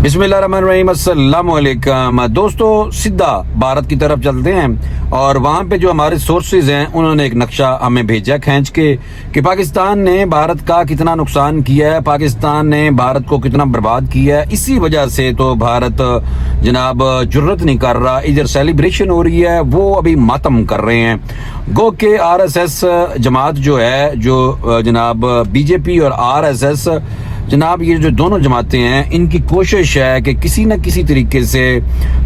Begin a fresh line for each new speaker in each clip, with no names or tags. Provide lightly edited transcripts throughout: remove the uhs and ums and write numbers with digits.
बिस्मिल्लाहिर्रहमानिर्रहीम, अस्सलाम वालेकुम दोस्तों। सीधा भारत की तरफ चलते हैं और वहाँ पे जो हमारे सोर्सेज हैं उन्होंने एक नक्शा हमें भेजा खींच के कि पाकिस्तान ने भारत का कितना नुकसान किया है, पाकिस्तान ने भारत को कितना बर्बाद किया है। इसी वजह से तो भारत जनाब जुर्रत नहीं कर रहा, इधर सेलिब्रेशन हो रही है, वो अभी मातम कर रहे हैं। गो के आरएसएस जमात जो है, जो जनाब बीजेपी और आरएसएस जनाब, ये जो दोनों जमातें हैं, इनकी कोशिश है कि किसी न किसी तरीके से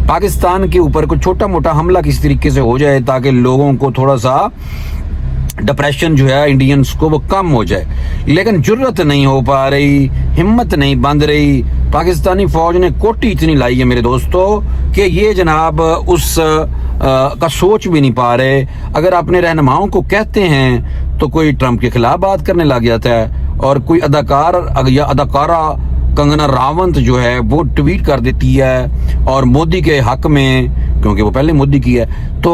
पाकिस्तान के ऊपर कोई छोटा मोटा हमला किसी तरीके से हो जाए ताकि लोगों को थोड़ा सा डिप्रेशन जो है इंडियंस को वो कम हो जाए। लेकिन जुर्रत नहीं हो पा रही, हिम्मत नहीं बंध रही। पाकिस्तानी फौज ने कोटी इतनी लाई है मेरे दोस्तों कि ये जनाब उस का सोच भी नहीं पा रहे। अगर अपने रहनुमाओं को कहते हैं तो कोई ट्रंप के खिलाफ बात करने लग जाता है, और कोई अदाकार या अदाकारा कंगना रावंत जो है वो ट्वीट कर देती है और मोदी के हक में, क्योंकि वो पहले मोदी की है तो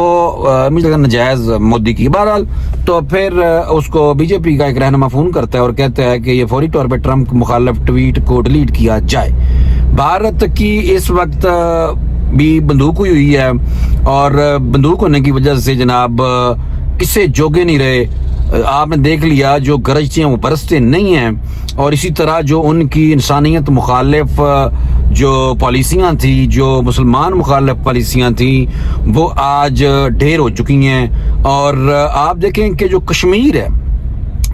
मुझे लगा नजायज मोदी की। बहरहाल तो फिर उसको बीजेपी का एक रहनुमा फोन करता है और कहता है कि ये फौरी तौर पे ट्रंप मुखालिफ ट्वीट को डिलीट किया जाए। भारत की इस वक्त भी बंदूक हुई है और बंदूक होने की वजह से जनाब किसे जोगे नहीं रहे। आपने देख लिया, जो गरजते हैं वो बरसते नहीं हैं। और इसी तरह जो उनकी इंसानियत मुखालिफ जो पॉलिसियां थी, जो मुसलमान मुखालिफ पॉलिसियां थी, वो आज ढेर हो चुकी हैं। और आप देखें कि जो कश्मीर है,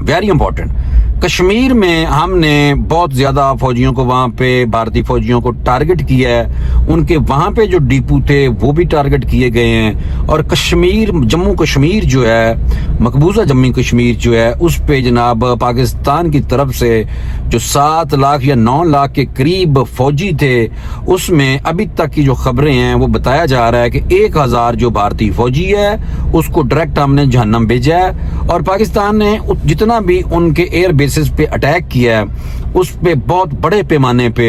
वेरी इंपॉर्टेंट, कश्मीर में हमने बहुत ज़्यादा फौजियों को, वहाँ पे भारतीय फौजियों को टारगेट किया है। उनके वहाँ पे जो डिपो थे वो भी टारगेट किए गए हैं। और कश्मीर, जम्मू कश्मीर जो है, मकबूजा जम्मू कश्मीर जो है, उस पे जनाब पाकिस्तान की तरफ से जो 7 लाख या 9 लाख के करीब फौजी थे, उसमें अभी तक की जो खबरें हैं वो बताया जा रहा है कि 1000 जो भारतीय फौजी है उसको डायरेक्ट हमने जहन्नम भेजा है। और पाकिस्तान ने जितना भी उनके एयर बेसिस पे अटैक किया है उस पे बहुत बड़े पैमाने पे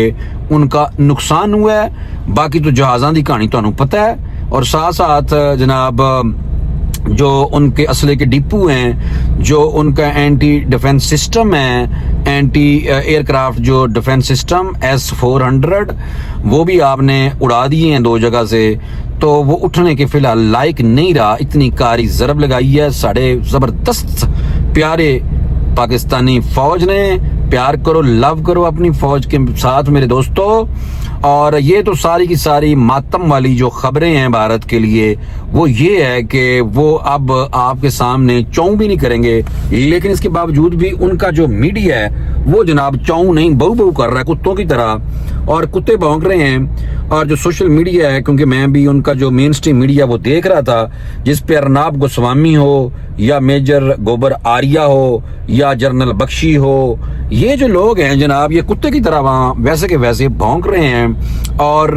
उनका नुकसान हुआ है। बाकी तो जहाज़ां की कहानी तुहानू पता है। और साथ साथ जनाब जो उनके असले के डिपो हैं, जो उनका एंटी डिफेंस सिस्टम है, एंटी एयरक्राफ्ट जो डिफेंस सिस्टम S-400, वो भी आपने उड़ा दिए हैं 2 जगह से। तो वो उठने के फिलहाल लायक नहीं रहा। इतनी कारी ज़रब लगाई है साढ़े ज़बरदस्त प्यारे पाकिस्तानी फौज ने। प्यार करो, लव करो अपनी फौज के साथ मेरे दोस्तों। और ये तो सारी की सारी मातम वाली जो खबरें हैं भारत के लिए, वो ये है कि वो अब आपके सामने चौं भी नहीं करेंगे। लेकिन इसके बावजूद भी उनका जो मीडिया है वो जनाब चौं नहीं, बहु बहु कर रहा है कुत्तों की तरह, और कुत्ते भौंक रहे हैं। और जो सोशल मीडिया है, क्योंकि मैं भी उनका जो मेन स्ट्रीम मीडिया वो देख रहा था, जिस पे अर्नाब गोस्वामी हो या मेजर गोबर आर्या हो या जनरल बख्शी हो, ये जो लोग हैं जनाब, ये कुत्ते की तरह वहाँ वैसे के वैसे भौंक रहे हैं और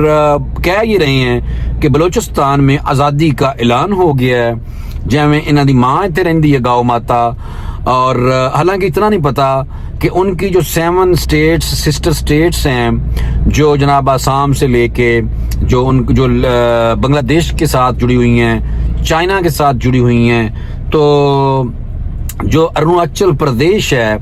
कह ये रहे हैं कि बलूचिस्तान में आज़ादी का ऐलान हो गया है, जिमें इन्हां दी मां इत्थे रहिंदी है, गौ माता। और हालांकि इतना नहीं पता कि उनकी जो 7 स्टेट्स, सिस्टर स्टेट्स हैं, जो जनाब आसाम से लेके जो बांग्लादेश के साथ जुड़ी हुई हैं, चाइना के साथ जुड़ी हुई हैं, तो जो अरुणाचल प्रदेश है,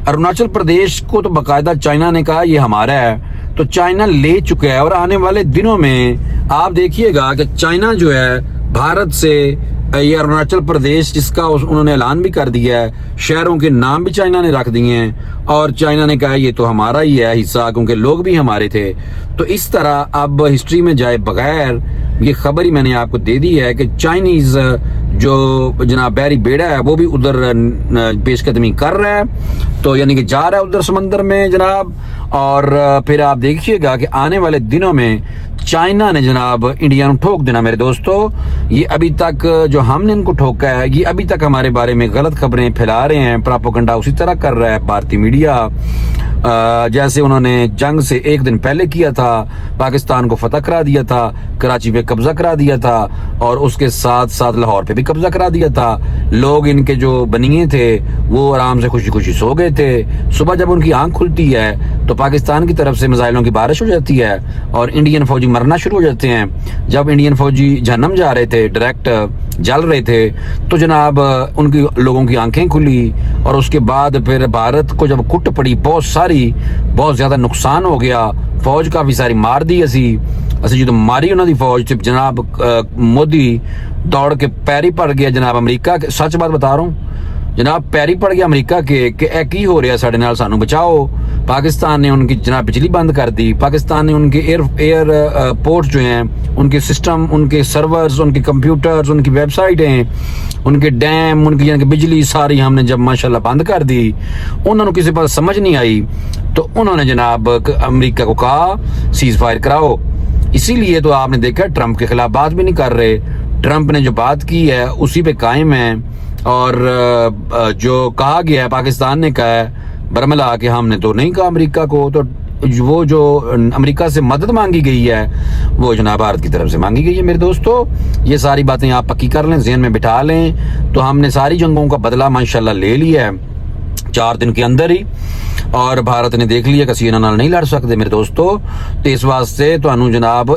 अरुणाचल प्रदेश को तो बाकायदा चाइना ने कहा ये हमारा है, तो चाइना ले चुका है। और आने वाले दिनों में आप देखिएगा कि चाइना जो है भारत से ये अरुणाचल प्रदेश, जिसका उन्होंने ऐलान भी कर दिया है, शहरों के नाम भी चाइना ने रख दिए हैं और चाइना ने कहा ये तो हमारा ही है हिस्सा, क्योंकि लोग भी हमारे थे। तो इस तरह अब हिस्ट्री में जाए बगैर ये खबर ही मैंने आपको दे दी है कि चाइनीज जो जनाब बैरी बेड़ा है वो भी उधर पेशकदमी कर रहा है, तो यानी कि जा रहा है उधर समंदर में जनाब। और फिर आप देखिएगा कि आने वाले दिनों में चाइना ने जनाब इंडिया को ठोक देना मेरे दोस्तों। ये अभी तक जो हमने इनको ठोका है, ये अभी तक हमारे बारे में गलत खबरें फैला रहे हैं, प्रोपेगेंडा उसी तरह कर रहा है भारतीय मीडिया। जैसे उन्होंने जंग से 1 दिन पहले किया था, पाकिस्तान को फतह करा दिया था, कराची पे कब्जा करा दिया था और उसके साथ साथ लाहौर पे भी कब्जा करा दिया था। लोग इनके जो बनिए थे वो आराम से खुशी खुशी सो गए थे। सुबह जब उनकी आंख खुलती है तो पाकिस्तान की तरफ से मिसाइलों की बारिश हो जाती है और इंडियन फौजी मरना शुरू हो जाते हैं। जब इंडियन फौजी जहन्नम जा रहे थे, डायरेक्ट जल रहे थे, तो जनाब उनकी लोगों की आंखें खुली और उसके बाद फिर भारत को जब कुट पड़ी बहुत सारी ਮਾਰੀ, ਬਹੁਤ ਜ਼ਿਆਦਾ ਨੁਕਸਾਨ ਹੋ ਗਿਆ, ਫੌਜ ਕਾਫੀ ਸਾਰੀ ਮਾਰ ਦੀ ਅਸੀਂ ਜਦੋਂ ਮਾਰੀ ਉਹਨਾਂ ਦੀ ਫੌਜ ਤੇ ਜਨਾਬ ਮੋਦੀ ਦੌੜ के पैर ही पड़ गया जनाब अमरीका के। सच बात बता रहा हूँ जनाब, पैर ही पड़ गया अमरीका के कि ए की हो रहा साडे नाल, सानू बचाओ। पाकिस्तान ने उनकी जनाब बिजली बंद कर दी, पाकिस्तान ने उनके एयरपोर्ट जो हैं, उनके सिस्टम, उनके सर्वर्स, उनके कंप्यूटर्स, उनकी वेबसाइटें, उनके डैम, उनकी यानी कि बिजली सारी हमने जब माशाल्लाह बंद कर दी, उन्होंने किसी पास समझ नहीं आई तो उन्होंने जनाब अमरीका को कहा सीज फायर कराओ। इसीलिए तो आपने देखा ट्रंप के खिलाफ बात भी नहीं कर रहे। ट्रंप ने जो बात की है उसी पे कायम है, और जो कहा गया है पाकिस्तान ने कहा है बरमला कि हमने तो नहीं कहा अमेरिका को, तो वो जो अमेरिका से मदद मांगी गई है वो जनाब भारत की तरफ से मांगी गई है। मेरे दोस्तों, ये सारी बातें आप पक्की कर लें, ज़हन में बिठा लें। तो हमने सारी जंगों का बदला माशाल्लाह ले लिया है 4 दिन के अंदर ही, और भारत ने देख लिया कि ਅਸੀਂ ਇਹਨਾਂ ਨਾਲ नहीं लड़ सकते मेरे दोस्तों। तो इस वास्ते ਤੁਹਾਨੂੰ जनाब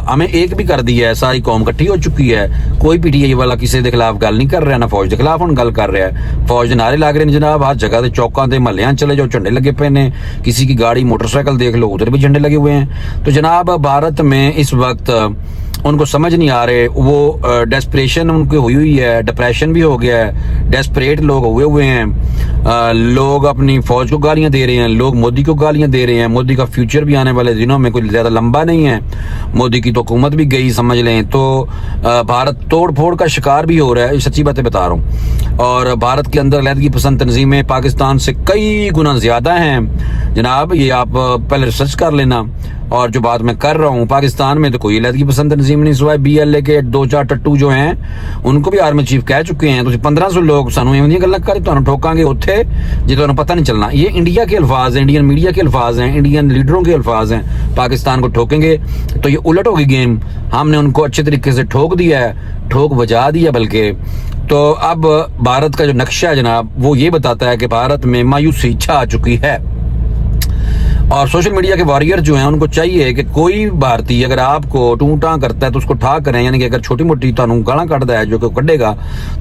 हमें एक भी कर दिया है, सारी कौम इकट्ठी हो चुकी है। कोई पीटीआई वाला किसी के खिलाफ गल नहीं कर रहा, ना फौज के खिलाफ ਹੁਣ गल कर रहा है। फौज ਦੇ नारे लग रहे हैं जनाब, हर जगह के चौकों के महल्लियां चले जाओ झंडे लगे पे ने, किसी की गाड़ी मोटरसाइकिल देख लो उधर भी झंडे लगे हुए हैं। तो जनाब भारत में इस वक्त उनको समझ नहीं आ रहे, वो डेस्परेशन उनकी हुई है, डिप्रेशन भी हो गया है, डेस्परेट लोग हुए हैं। लोग अपनी फौज को गालियां दे रहे हैं, लोग मोदी को गालियां दे रहे हैं। मोदी का फ्यूचर भी आने वाले दिनों में कोई ज्यादा लंबा नहीं है, मोदी की तो हुकूमत भी गई समझ लें। तो भारत तोड़ फोड़ का शिकार भी हो रहा है, सच्ची बातें बता रहा हूँ। और भारत के अंदर अलहदगी पसंद तंजीमें पाकिस्तान से कई गुना ज्यादा हैं जनाब, ये आप पहले रिसर्च कर लेना। और जो बात मैं कर रहा हूँ, पाकिस्तान में तो कोई अलहदगी पसंद तंजीम नहीं, सिवाय BLA के 2-4 टट्टू जो हैं उनको भी आर्मी चीफ कह चुके हैं। तो 1500 लोग सानू इवें गल्लां कर तुहानू ठोकांगे उत्थे जे तुहानू पता नहीं चलना। ये इंडिया के अल्फाज हैं, इंडियन मीडिया के अल्फाज हैं, इंडियन लीडरों के अल्फाज हैं। पाकिस्तान को ठोकेंगे तो ये उलट होगी गेम। हमने उनको अच्छे तरीके से ठोक दिया है, ठोक बजा दिया बल्कि। तो अब भारत का जो नक्शा है जनाब, वो ये बताता है कि भारत में मायूसी छा चुकी है। और सोशल मीडिया के वॉरियर जो हैं उनको चाहिए कि कोई भारतीय अगर आपको टू टां करता है तो उसको ठा करें, यानी कि अगर छोटी मोटी तुहानू गालां कढ़दा है जो कि कढ़ेगा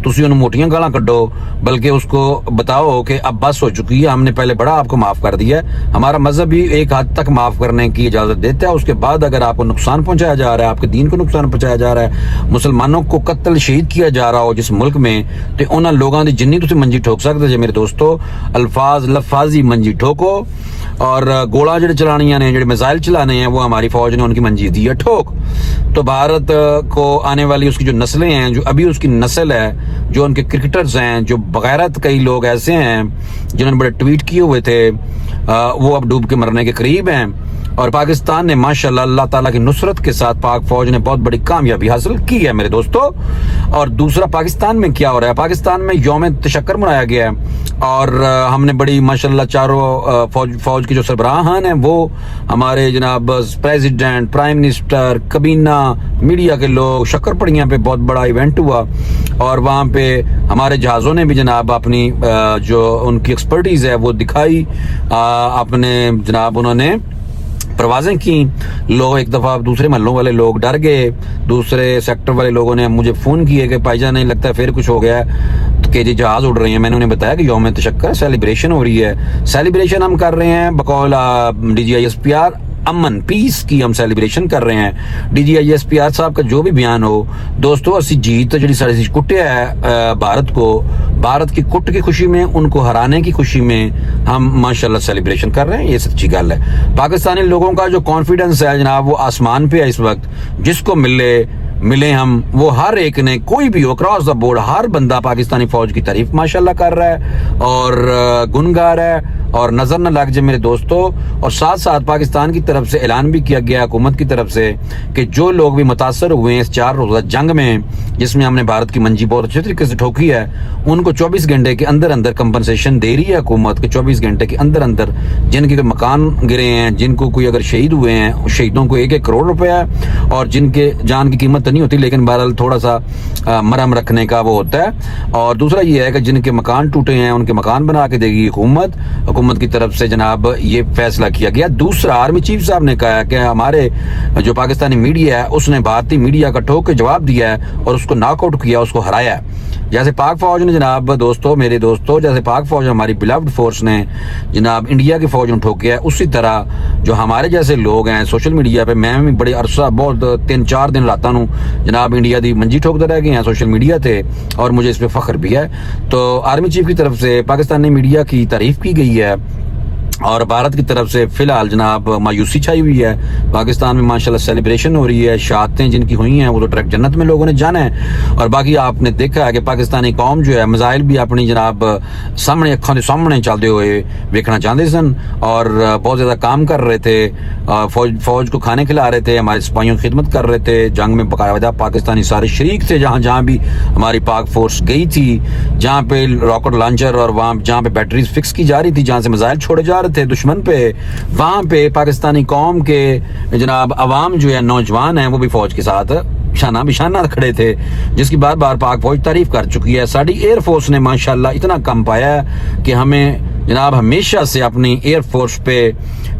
तुसीं उन्हें मोटियां गालां कढ़ो, बल्कि उसको बताओ कि अब बस हो चुकी है, हमने पहले बड़ा आपको माफ कर दिया है। हमारा मजहब भी एक हद तक माफ करने की इजाजत देता है। उसके बाद अगर आपको नुकसान पहुंचाया जा रहा है, आपके दीन को नुकसान पहुंचाया जा रहा है, मुसलमानों को कत्ल शहीद किया जा रहा हो जिस मुल्क में, तो उन्होंने लोगों की जिन्नी तुसीं मंजी ठोक सकते जे मेरे दोस्तों, अल्फाज लफाजी मंजी ठोको। और गोला जो चलानियां ने, जो मिसाइल चलाने हैं, वो हमारी फौज ने उनकी मंजी दी है ठोक। तो भारत को आने वाली उसकी जो नस्लें हैं, जो अभी उसकी नस्ल है, जो उनके क्रिकेटर्स हैं, जो बगैरत कई लोग ऐसे हैं जिन्होंने बड़े ट्वीट किए हुए थे, वो अब डूब के मरने के करीब हैं। और पाकिस्तान ने माशाल्लाह अल्लाह ताला की नुसरत के साथ पाक फौज ने बहुत बड़ी कामयाबी हासिल की है मेरे दोस्तों। और दूसरा, पाकिस्तान में क्या हो रहा है, पाकिस्तान में यौम तशक्कर मनाया गया है, और हमने बड़ी माशाल्लाह चारों फौज की जो सरबराहान हैं वो हमारे जनाब प्रेसिडेंट, प्राइम मिनिस्टर, कबीना, मीडिया के लोग, शक्कर पड़ियाँ पे बहुत बड़ा इवेंट हुआ। और वहाँ पे हमारे जहाज़ों ने भी जनाब अपनी जो उनकी एक्सपर्टीज़ है वो दिखाई, अपने जनाब उन्होंने परवाजें की। लोग एक दफ़ा दूसरे महलों वाले लोग डर गए, दूसरे सेक्टर वाले लोगों ने मुझे फ़ोन किए कि भाईजान नहीं लगता है फिर कुछ हो गया है, तो कि जी जहाज़ उड़ रहे हैं। मैंने उन्हें बताया कि यौम तशक्कर सेलिब्रेशन हो रही है, सेलिब्रेशन हम कर रहे हैं बकौल DGISPR अमन पीस की हम सेलिब्रेशन कर रहे हैं। DGISPR साहब का जो भी बयान हो दोस्तों, असी जीत जी सारी कुटिया है भारत को, भारत की कुट की खुशी में, उनको हराने की खुशी में हम माशाल्लाह सेलिब्रेशन कर रहे हैं। ये सच्ची गल है। पाकिस्तानी लोगों का जो कॉन्फिडेंस है जनाब वो आसमान पे है इस वक्त। जिसको मिले हम, वो हर एक ने, कोई भी हो क्रॉस द बोर्ड, हर बंदा पाकिस्तानी फौज की तारीफ माशाल्लाह कर रहा है और गुन गा रहा है। और नजर न लग जाए मेरे दोस्तों। और साथ साथ पाकिस्तान की तरफ से ऐलान भी किया गया हुकूमत की तरफ से कि जो लोग भी मुतासर हुए हैं इस 4 रोज़ा जंग में, जिसमें हमने भारत की मंजी बहुत अच्छे तरीके से ठोकी है, उनको 24 घंटे के अंदर अंदर कंपनसेशन दे रही है हुकूमत के। 24 घंटे के अंदर अंदर जिनके मकान गिरे हैं, जिनको कोई अगर शहीद हुए हैं, शहीदों को 1-1 करोड़ रुपया है। और जिनके जान की कीमत तो नहीं होती, लेकिन बहरहाल थोड़ा सा मरहम रखने का वो होता है। और दूसरा ये है कि जिनके मकान टूटे हैं उनके मकान बना के देगी हुकूमत की तरफ से जनाब ये फैसला किया गया। दूसरा, आर्मी चीफ साहब ने कहा कि हमारे जो पाकिस्तानी मीडिया है उसने भारतीय मीडिया का ठोक के जवाब दिया है और उसको नॉकआउट किया, उसको हराया है। جیسے پاک فوج نے جناب میرے دوستوں جیسے پاک فوج ہماری بلافڈ فورس نے جناب انڈیا کی فوج نے ٹھوکیا ہے، اسی طرح جو ہمارے جیسے لوگ ہیں سوشل میڈیا پہ، میں بھی بڑے عرصہ بہت 3-4 دن لاتا ہوں جناب انڈیا دی منجی ٹھوکتے رہ گئے ہیں سوشل میڈیا تے، اور مجھے اس پہ فخر بھی ہے۔ تو آرمی چیف کی طرف سے پاکستانی میڈیا کی تعریف کی گئی ہے اور بھارت کی طرف سے فی الحال جناب مایوسی چھائی ہوئی ہے۔ پاکستان میں ماشاءاللہ سیلیبریشن ہو رہی ہے، شہادتیں جن کی ہوئی ہیں وہ تو ڈائریکٹ جنت میں لوگوں نے جانا ہے، اور باقی آپ نے دیکھا ہے کہ پاکستانی قوم جو ہے میزائل بھی اپنی جناب سامنے اکھاں دے سامنے چلتے ہوئے ویکھنا چاہتے سن، اور بہت زیادہ کام کر رہے تھے، فوج کو کھانے کھلا رہے تھے، ہمارے سپاہیوں کی خدمت کر رہے تھے، جنگ میں باقاعدہ پاکستانی سارے شریک تھے، جہاں بھی ہماری پاک فورس گئی تھی، جہاں پہ راکٹ لانچر اور وہاں جہاں پہ بیٹریز فکس کی جا رہی تھی، جہاں سے میزائل چھوڑے جا رہے تھے دشمن پہ، وہاں پہ پاکستانی قوم کے جناب عوام جو ہے نوجوان ہیں وہ بھی فوج کے ساتھ شانہ بشانہ کھڑے تھے، جس کی بار بار پاک فوج تعریف کر چکی ہے۔ ساری ایئر فورس نے ماشاءاللہ اتنا کم پایا ہے کہ ہمیں جناب ہمیشہ سے اپنی ایئر فورس پہ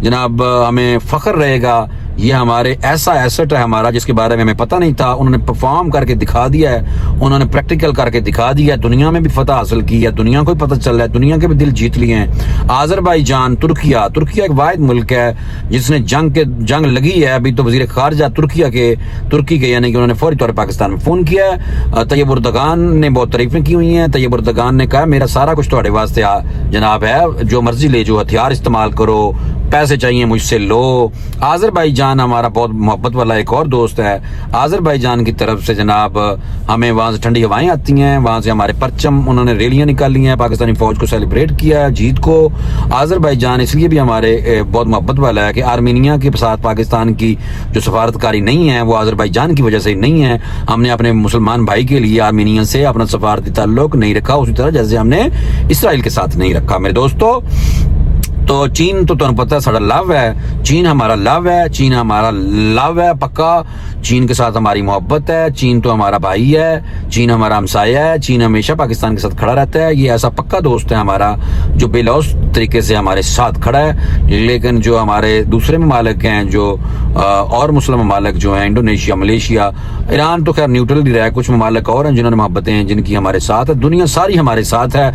جناب ہمیں فخر رہے گا۔ یہ ہمارے ایسا ایسٹ ہے ہمارا جس کے بارے میں ہمیں پتہ نہیں تھا، انہوں نے پرفارم کر کے دکھا دیا ہے، انہوں نے پریکٹیکل کر کے دکھا دیا ہے، دنیا میں بھی فتح حاصل کی ہے، دنیا کو بھی پتہ چل رہا ہے، دنیا کے بھی دل جیت لیے ہیں۔ آذربائیجان، ترکیہ ایک واحد ملک ہے جس نے جنگ لگی ہے، ابھی تو وزیر خارجہ ترکی کے یعنی کہ انہوں نے فوری طور پر پاکستان میں فون کیا ہے۔ طیب اردگان نے بہت تعریفیں کی ہوئی ہیں، طیب اردگان نے کہا میرا سارا کچھ تہاڈے واسطے جناب ہے، جو مرضی لے جو ہتھیار استعمال کرو، پیسے چاہیے مجھ سے لو۔ آذربائیجان ہمارا بہت محبت والا ایک اور دوست ہے، آذربائیجان کی طرف سے جناب ہمیں وہاں سے ٹھنڈی ہوائیں آتی ہیں، وہاں سے ہمارے پرچم انہوں نے ریلیاں نکالی ہیں، پاکستانی فوج کو سیلیبریٹ کیا ہے جیت کو۔ آذربائیجان اس لیے بھی ہمارے بہت محبت والا ہے کہ آرمینیا کے ساتھ پاکستان کی جو سفارتکاری نہیں ہے وہ آذربائیجان کی وجہ سے نہیں ہے، ہم نے اپنے مسلمان بھائی کے لیے آرمینیا سے اپنا سفارتی تعلق نہیں رکھا، اسی طرح جیسے ہم نے اسرائیل کے ساتھ نہیں رکھا۔ میرے دوستو تو چین تو تمہیں پتہ ہے ساڈا لو ہے، چین ہمارا لو ہے پکا، چین کے ساتھ ہماری محبت ہے، چین تو ہمارا بھائی ہے، چین ہمارا ہمسایہ ہے، چین ہمیشہ پاکستان کے ساتھ کھڑا رہتا ہے، یہ ایسا پکا دوست ہے ہمارا جو بے لوث طریقے سے ہمارے ساتھ کھڑا ہے۔ لیکن جو ہمارے دوسرے ممالک ہیں، جو اور مسلم ممالک جو ہیں، انڈونیشیا، ملیشیا، ایران تو خیر نیوٹرل ہی رہا ہے، کچھ ممالک اور ہیں جنہوں نے محبتیں ہیں جن کی ہمارے ساتھ ہے، دنیا ساری ہمارے ساتھ ہے۔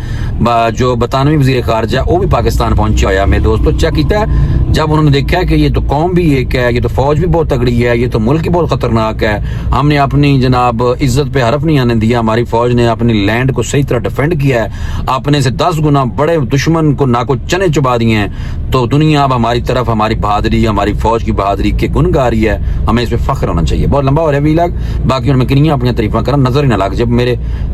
جو برطانوی وزیر خارجہ وہ بھی پاکستان پہنچا ہوا ہے میرے دوستو، چیک کیتا ہے جب انہوں نے دیکھا کہ یہ تو قوم بھی ایک ہے، یہ تو فوج بھی بہت تگڑی ہے، یہ تو ملک بھی بہت خطرناک ہے، ہم نے اپنی جناب عزت پہ حرف نہیں آنے دیا، ہماری فوج نے اپنی لینڈ کو صحیح طرح ڈیفینڈ کیا ہے، اپنے سے 10 گنا بڑے دشمن کو ناکو چنے چبا دیے ہیں، تو دنیا اب ہماری طرف ہماری بہادری، ہماری فوج کی بہادری کے گن گا رہی ہے، ہمیں اس پہ فخر ہونا چاہیے۔ بہت لمبا ہو رہا ہے ویلاگ، باقی میں کنیاں اپنی تعریفاں کرنا نظر ہی نہ لگ، جب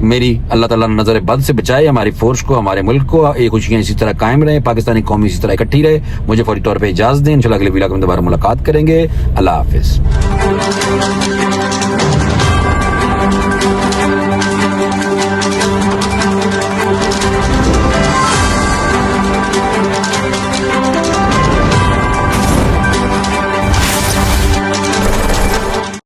میری اللہ تعالیٰ نے نظر بد سے بچائے ہماری فورس کو، ہمارے ملک کو، یہ خوشیاں اسی طرح قائم رہے، پاکستانی قومی اسی طرح اکٹھی رہے۔ مجھے فوری طور پہ اجازت دیں، انشاءاللہ اگلے ویلاگ میں دوبارہ ملاقات کریں گے۔ اللہ حافظ۔